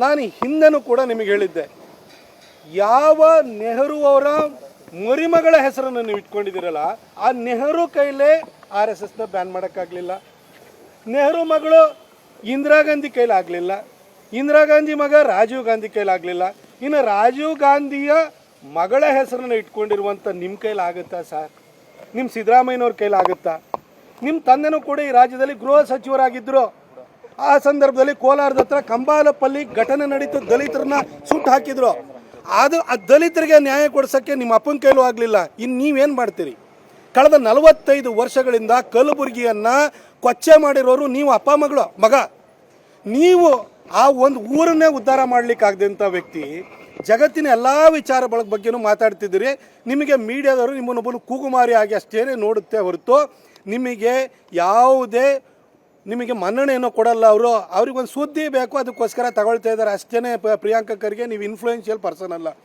ನಾನು ಹಿಂದೆನೂ ಕೂಡ ನಿಮಗೆ ಹೇಳಿದ್ದೆ, ಯಾವ ನೆಹರು ಅವರ ಮರಿಮಗಳ ಹೆಸರನ್ನು ನೀವು ಇಟ್ಕೊಂಡಿದ್ದೀರಲ್ಲ, ಆ ನೆಹರು ಕೈಲೇ RSSನ ಬ್ಯಾನ್ ಮಾಡೋಕ್ಕಾಗಲಿಲ್ಲ. ನೆಹರು ಮಗಳು ಇಂದಿರಾ ಗಾಂಧಿ ಕೈಲಾಗಲಿಲ್ಲ. ಇಂದಿರಾ ಗಾಂಧಿ ಮಗ ರಾಜೀವ್ ಗಾಂಧಿ ಕೈಲಾಗಲಿಲ್ಲ. ಇನ್ನು ರಾಜೀವ್ ಗಾಂಧಿಯ ಮಗಳ ಹೆಸರನ್ನು ಇಟ್ಕೊಂಡಿರುವಂಥ ನಿಮ್ಮ ಕೈಲಾಗುತ್ತಾ ಸರ್? ನಿಮ್ಮ ಸಿದ್ದರಾಮಯ್ಯನವ್ರ ಕೈಲಾಗುತ್ತಾ? ನಿಮ್ಮ ತಂದೆನೂ ಕೂಡ ಈ ರಾಜ್ಯದಲ್ಲಿ ಗೃಹ ಸಚಿವರಾಗಿದ್ದರು. ಆ ಸಂದರ್ಭದಲ್ಲಿ ಕೋಲಾರದ ಹತ್ರ ಕಂಬಾಲಪಲ್ಲಿ ಘಟನೆ ನಡೀತು, ದಲಿತರನ್ನ ಸುಟ್ಟು ಹಾಕಿದ್ರು. ಅದು ಆ ದಲಿತರಿಗೆ ನ್ಯಾಯ ಕೊಡ್ಸೋಕ್ಕೆ ನಿಮ್ಮ ಅಪ್ಪನ ಕೈಲೂ ಆಗಲಿಲ್ಲ. ಇನ್ನು ನೀವೇನು ಮಾಡ್ತೀರಿ? ಕಳೆದ 45 ವರ್ಷಗಳಿಂದ ಕಲಬುರಗಿಯನ್ನು ಕೊಚ್ಚೆ ಮಾಡಿರೋರು ನೀವು, ಅಪ್ಪ ಮಗ. ನೀವು ಆ ಒಂದು ಊರನ್ನೇ ಉದ್ಧಾರ ಮಾಡಲಿಕ್ಕಾಗದಂಥ ವ್ಯಕ್ತಿ ಜಗತ್ತಿನ ಎಲ್ಲ ವಿಚಾರಗಳ ಬಗ್ಗೆನೂ ಮಾತಾಡ್ತಿದ್ದೀರಿ. ನಿಮಗೆ ಮೀಡಿಯಾದವರು ನಿಮ್ಮನ್ನೊಬ್ಬನು ಕೂಗುಮಾರಿ ಆಗಿ ಅಷ್ಟೇ ನೋಡುತ್ತೆ ಹೊರತು ನಿಮಗೆ ಯಾವುದೇ ಮನ್ನಣೆಯನ್ನು ಕೊಡಲ್ಲ. ಅವ್ರಿಗೊಂದು ಸುದ್ದಿ ಬೇಕು, ಅದಕ್ಕೋಸ್ಕರ ತಗೊಳ್ತಾ ಇದ್ದಾರೆ ಅಷ್ಟೇ. ಪ್ರಿಯಾಂಕಾ ಖರ್ಗೆ ನೀವು ಇನ್ಫ್ಲೂಯೆನ್ಷಿಯಲ್ ಪರ್ಸನ್ ಅಲ್ಲ.